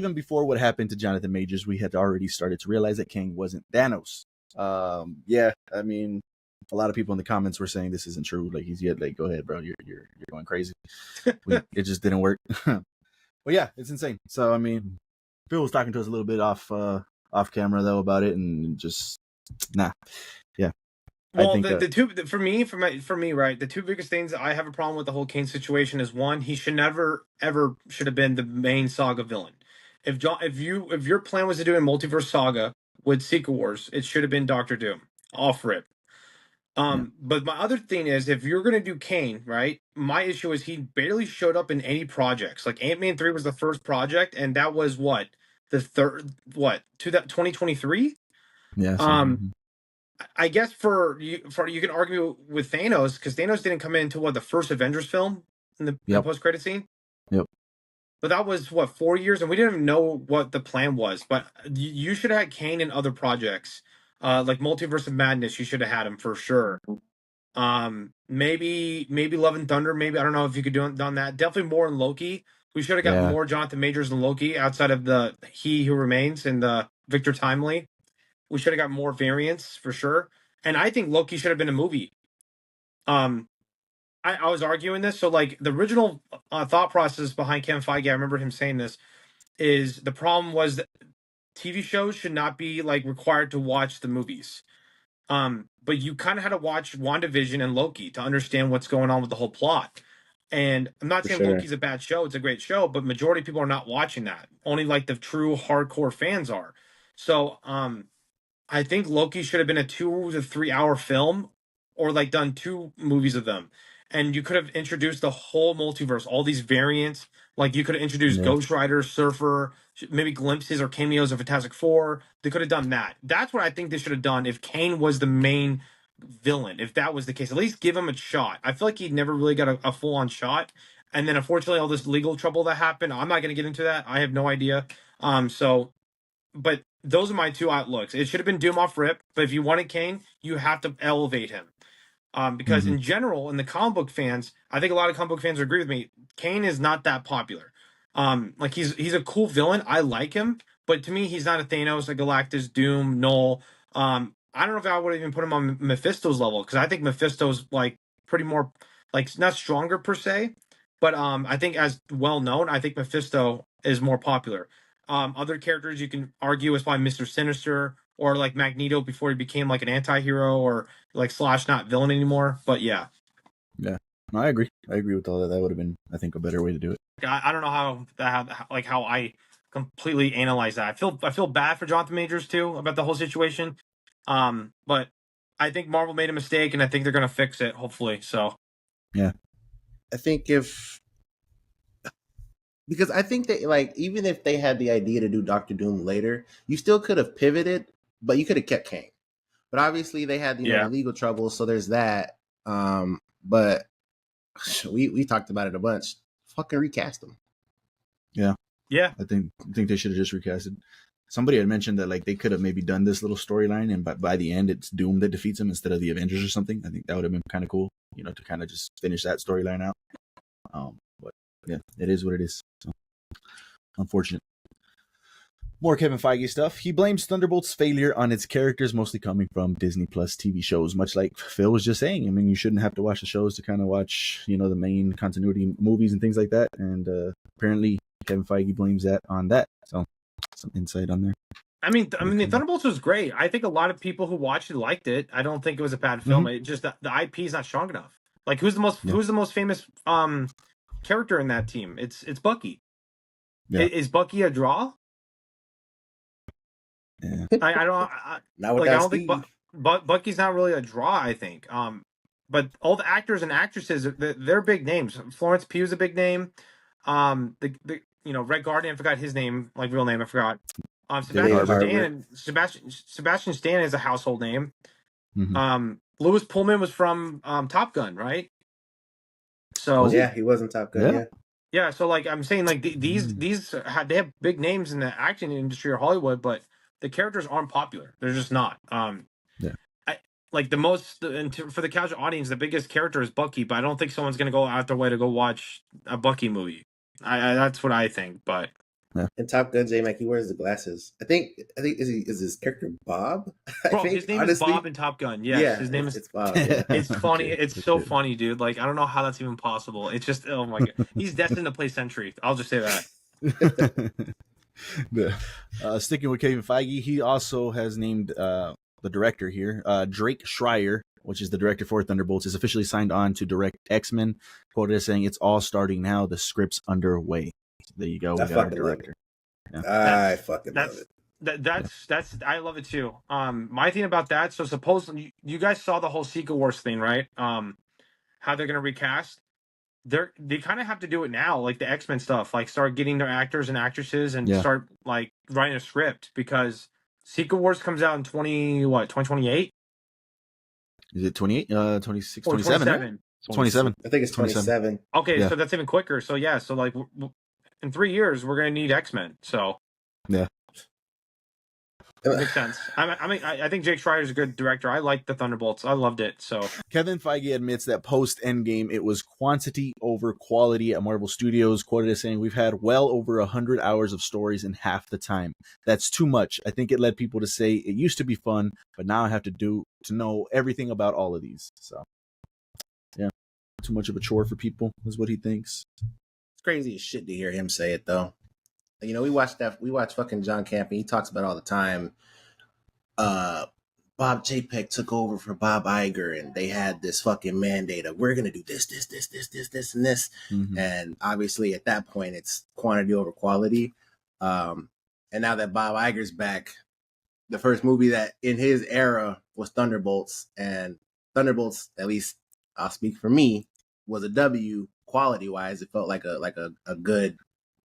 even before what happened to Jonathan Majors, we had already started to realize that Kang wasn't Thanos. Yeah, I mean, a lot of people in the comments were saying this isn't true. Like he's yet like, go ahead, bro, you're going crazy. It just didn't work. But yeah, it's insane. So I mean, Phil was talking to us a little bit off camera though about it, and just yeah. Well, the two for me, right, the two biggest things I have a problem with the whole Kane situation is one, he should never ever should have been the main saga villain. If your plan was to do a multiverse saga with Secret Wars, it should have been Doctor Doom. Off rip. But my other thing is, if you're gonna do Kane, right? My issue is he barely showed up in any projects. Like Ant-Man 3 was the first project, and that was the third to that 2023. Yeah. I guess you can argue with Thanos because Thanos didn't come into the first Avengers film in the post-credit scene. Yep. But that was 4 years, and we didn't even know what the plan was. But you should have had Kane in other projects, like Multiverse of Madness. You should have had him for sure. Maybe Love and Thunder. Maybe I don't know if you could done that. Definitely more in Loki. We should have got more Jonathan Majors in Loki outside of the He Who Remains and the Victor Timely. We should have got more variants for sure. And I think Loki should have been a movie. I was arguing this. So like the original thought process behind Kevin Feige, I remember him saying this, is the problem was that TV shows should not be like required to watch the movies. But you kind of had to watch WandaVision and Loki to understand what's going on with the whole plot. And I'm not saying Loki's a bad show. It's a great show, but majority of people are not watching that. Only like the true hardcore fans are. So, I think Loki should have been a 2 to 3 hour film or like done 2 movies of them. And you could have introduced the whole multiverse, all these variants. Like you could have introduced Ghost Rider, Surfer, maybe glimpses or cameos of Fantastic Four. They could have done that. That's what I think they should have done if Kane was the main villain. If that was the case, at least give him a shot. I feel like he never really got a full on shot. And then unfortunately, all this legal trouble that happened, I'm not going to get into that. I have no idea. But those are my two outlooks. It should have been Doom off rip, but if you wanted Kane, you have to elevate him. Because in general, in the comic book fans, I think a lot of comic book fans agree with me. Kane is not that popular. Like he's a cool villain. I like him, but to me, he's not a Thanos, a Galactus, Doom, Null. I don't know if I would even put him on Mephisto's level because I think Mephisto's like pretty more like not stronger per se, but I think as well known, I think Mephisto is more popular. Other characters you can argue is probably Mr. Sinister or like Magneto before he became like an anti-hero or like / not villain anymore. But yeah. Yeah. No, I agree. I agree with all that. That would have been, I think, a better way to do it. I don't know how I completely analyze that. I feel bad for Jonathan Majors too about the whole situation. But I think Marvel made a mistake and I think they're gonna fix it, hopefully. So yeah. I think because I think that like even if they had the idea to do Doctor Doom later, you still could have pivoted, but you could have kept Kang. But obviously they had the legal trouble, so there's that. But we talked about it a bunch. Fucking recast them. Yeah. Yeah. I think they should have just recasted. Somebody had mentioned that like they could have maybe done this little storyline, and by the end it's Doom that defeats him instead of the Avengers or something. I think that would have been kind of cool, to kind of just finish that storyline out. But yeah, it is what it is. So unfortunate. More Kevin Feige stuff. He blames Thunderbolts' failure on its characters mostly coming from Disney Plus TV shows, much like Phil was just saying. I mean, you shouldn't have to watch the shows to kind of watch, the main continuity movies and things like that. And apparently Kevin Feige blames that on that. So some insight on there. I mean, Thunderbolts was great. I think a lot of people who watched it liked it. I don't think it was a bad film. It just the IP is not strong enough. Like, who's the most famous character in that team? It's Bucky. Yeah. Is Bucky a draw? Yeah. I don't think Bucky's not really a draw. I think. But all the actors and actresses, they're big names. Florence Pugh's a big name. Red Guardian, I forgot his name, like real name, I forgot. Sebastian Stan is a household name. Mm-hmm. Lewis Pullman was from Top Gun, right? So he was in Top Gun. Yeah. So like I'm saying, like these they have big names in the acting industry or Hollywood, but the characters aren't popular. They're just not. For the casual audience, the biggest character is Bucky, but I don't think someone's gonna go out their way to go watch a Bucky movie. That's what I think, but In Top Gun, J Mac, he wears the glasses. I think is his character Bob? Bro, his name is Bob in Top Gun. Yes, yeah, his name is. It's Bob. Yeah. It's funny. Okay. It's so funny, dude. Like I don't know how that's even possible. It's just oh my god, he's destined to play Sentry. I'll just say that. Sticking with Kevin Feige, he also has named the director here, Drake Schreier, which is the director for Thunderbolts, is officially signed on to direct X-Men. Quoted as saying, "It's all starting now. The script's underway." So there you go. We got our director. Yeah. I fucking love it. That's I love it too. My thing about that. So suppose you guys saw the whole Secret Wars thing, right? How they're gonna recast. They kind of have to do it now, like the X-Men stuff, like start getting their actors and actresses and start like writing a script because Secret Wars comes out in 2028? Is it 28? 26, 27? 27. 27. I think it's 27. Okay, so that's even quicker. So yeah, so like in 3 years we're gonna need X-Men. So yeah. Makes sense. I think Jake Schreier is a good director. I like the Thunderbolts. I loved it. So Kevin Feige admits that post Endgame, it was quantity over quality at Marvel Studios. Quoted as saying, "We've had well over 100 hours of stories in half the time. That's too much. I think it led people to say it used to be fun, but now I have to know everything about all of these." So yeah, too much of a chore for people is what he thinks. It's crazy as shit to hear him say it though. You know, we watch fucking John Camp, and he talks about all the time. Bob Chapek took over for Bob Iger, and they had this fucking mandate of we're gonna do this, and this. Mm-hmm. And obviously, at that point, it's quantity over quality. And now that Bob Iger's back, the first movie that in his era was Thunderbolts, and Thunderbolts, at least I'll speak for me, was a W quality wise. It felt like a good,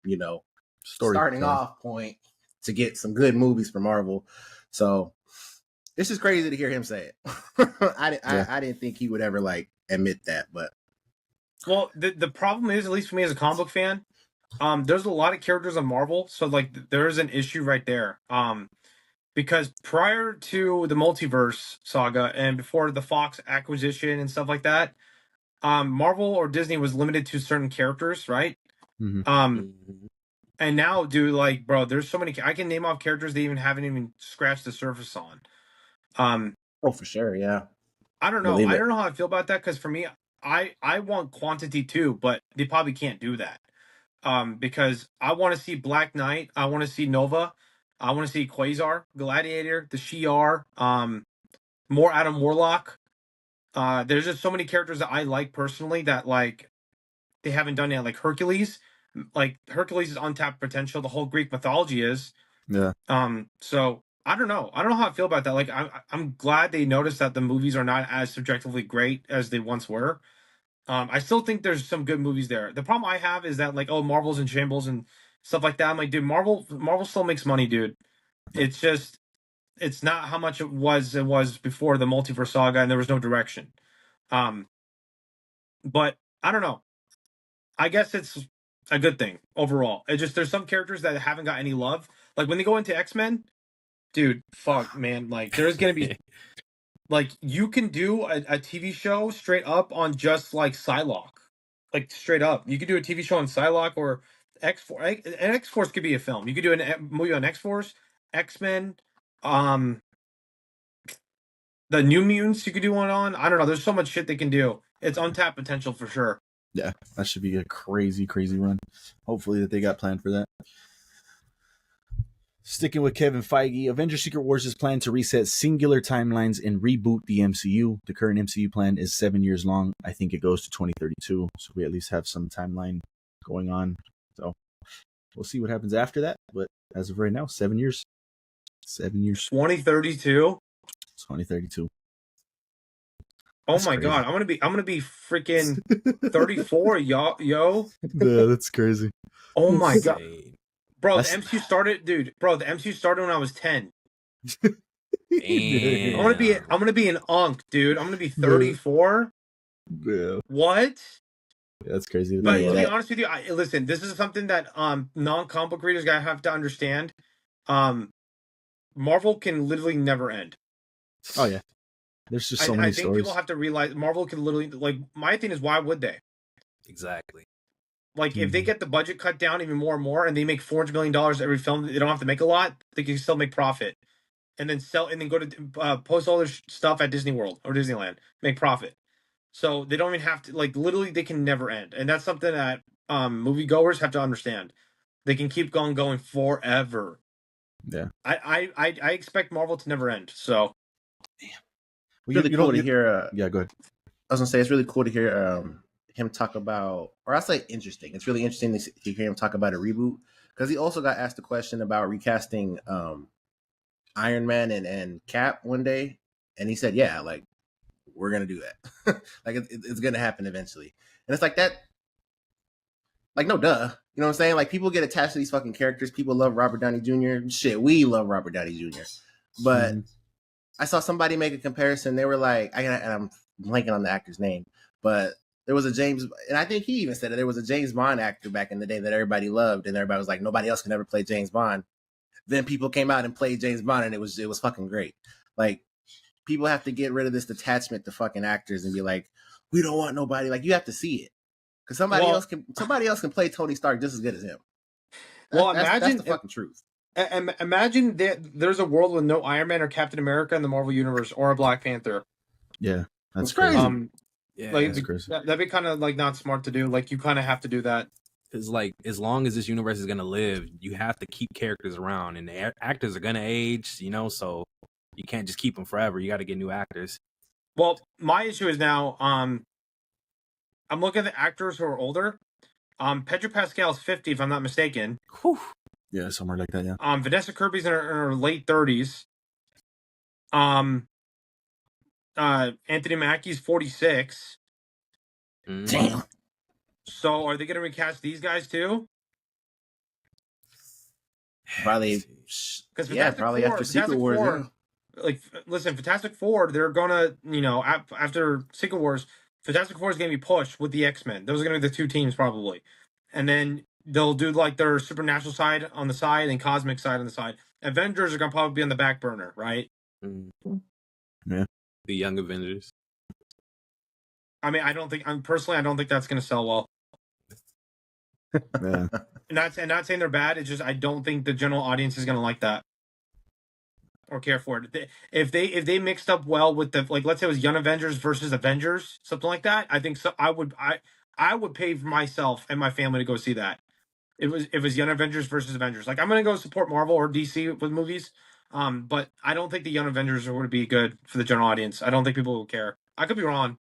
you know, starting off point to get some good movies for Marvel. So it's just crazy to hear him say it. I didn't think he would ever like admit that, but well, the problem is, at least for me as a comic book fan, there's a lot of characters on Marvel, so like there's an issue right there. Because prior to the multiverse saga and before the Fox acquisition and stuff like that, Marvel or Disney was limited to certain characters, right? Mm-hmm. And now, dude, like, bro, there's so many. I can name off characters they haven't even scratched the surface on. Oh, for sure, yeah. I don't know. I don't know how I feel about that because for me, I want quantity too, but they probably can't do that. Because I want to see Black Knight, I want to see Nova, I want to see Quasar, Gladiator, the Shi'ar, more Adam Warlock. There's just so many characters that I like personally that like they haven't done yet, like Hercules. Like Hercules is untapped potential. The whole Greek mythology is. Yeah. So I don't know. I don't know how I feel about that. Like I'm glad they noticed that the movies are not as subjectively great as they once were. I still think there's some good movies there. The problem I have is that like, oh, Marvel's in shambles and stuff like that. I'm like, dude, Marvel still makes money, dude. It's just it's not how much it was before the multiverse saga and there was no direction. But I don't know. I guess it's a good thing overall. It just there's some characters that haven't got any love. Like when they go into X-Men, dude, fuck, man. Like there's gonna be like you can do a TV show straight up on just like Psylocke, like straight up. You could do a TV show on Psylocke or X-Force. And X-Force could be a film. You could do a movie on X-Force, X-Men, the New Mutants. You could do one on. I don't know. There's so much shit they can do. It's untapped potential for sure. Yeah, that should be a crazy, crazy run. Hopefully that they got planned for that. Sticking with Kevin Feige, Avengers Secret Wars is planned to reset singular timelines and reboot the MCU. The current MCU plan is 7 years long. I think it goes to 2032, so we at least have some timeline going on. So we'll see what happens after that, but as of right now, 7 years. 7 years. 2032? 2032. Oh that's my crazy. God, I'm gonna be freaking 34, yo. Yeah, that's crazy. Oh my God. Bro, the MCU started, dude. Bro, the MCU started when I was 10. I'm gonna be an unk, dude. I'm gonna be 34. Yeah. What? Yeah, that's crazy. But to be honest with you, listen. This is something that non-comic book readers gotta have to understand. Marvel can literally never end. Oh yeah. There's just so many stories. I think people have to realize Marvel can literally, like, my thing is, why would they? Exactly. Like if they get the budget cut down even more and more, and they make $400 million every film, they don't have to make a lot. They can still make profit, and then sell, and then go to post all their stuff at Disney World or Disneyland, make profit. So they don't even have to, like, literally they can never end, and that's something that moviegoers have to understand. They can keep going forever. Yeah, I expect Marvel to never end. So Well, really cool to hear. Yeah, go ahead. I was gonna say it's really cool to hear him talk about, or I'll say interesting. It's really interesting to hear him talk about a reboot, because he also got asked a question about recasting Iron Man and Cap one day, and he said, "Yeah, like we're gonna do that. Like it's gonna happen eventually." And it's like that. Like, no duh. You know what I'm saying? Like, people get attached to these fucking characters. People love Robert Downey Jr. Shit, we love Robert Downey Jr. But I saw somebody make a comparison. They were like, I'm blanking on the actor's name, but there was a James, and I think he even said it. There was a James Bond actor back in the day that everybody loved, and everybody was like, nobody else can ever play James Bond. Then people came out and played James Bond, and it was fucking great. Like, people have to get rid of this detachment to fucking actors and be like, we don't want nobody. Like, you have to see it. Because somebody else can play Tony Stark just as good as him. That's the fucking truth. Imagine that there's a world with no Iron Man or Captain America in the Marvel Universe, or a Black Panther. Yeah, that's crazy. Yeah, like, that's crazy. That'd be kind of like not smart to do. Like, you kind of have to do that. Because, like, as long as this universe is gonna live, you have to keep characters around, and the actors are gonna age. You know, so you can't just keep them forever. You got to get new actors. Well, my issue is now, I'm looking at the actors who are older. Pedro Pascal's 50, if I'm not mistaken. Whew. Yeah, somewhere like that. Yeah. Vanessa Kirby's in her late 30s. Anthony Mackie's 46. Damn. So are they going to recast these guys too? Probably. Because probably after Secret Wars. Yeah. Like, listen, Fantastic Four, they're gonna, after Secret Wars, Fantastic Four is gonna be pushed with the X-Men. Those are gonna be the two teams probably, and then they'll do like their supernatural side on the side and cosmic side on the side. Avengers are gonna probably be on the back burner, right? Yeah, the Young Avengers. I mean, I don't think that's gonna sell well. Yeah. Not saying they're bad. It's just I don't think the general audience is gonna like that or care for it. If they mixed up well with the, like, let's say it was Young Avengers versus Avengers, something like that, I think so. I would pay for myself and my family to go see that. It was Young Avengers versus Avengers. Like, I'm gonna go support Marvel or DC with movies, but I don't think the Young Avengers are going to be good for the general audience. I don't think people will care. I could be wrong.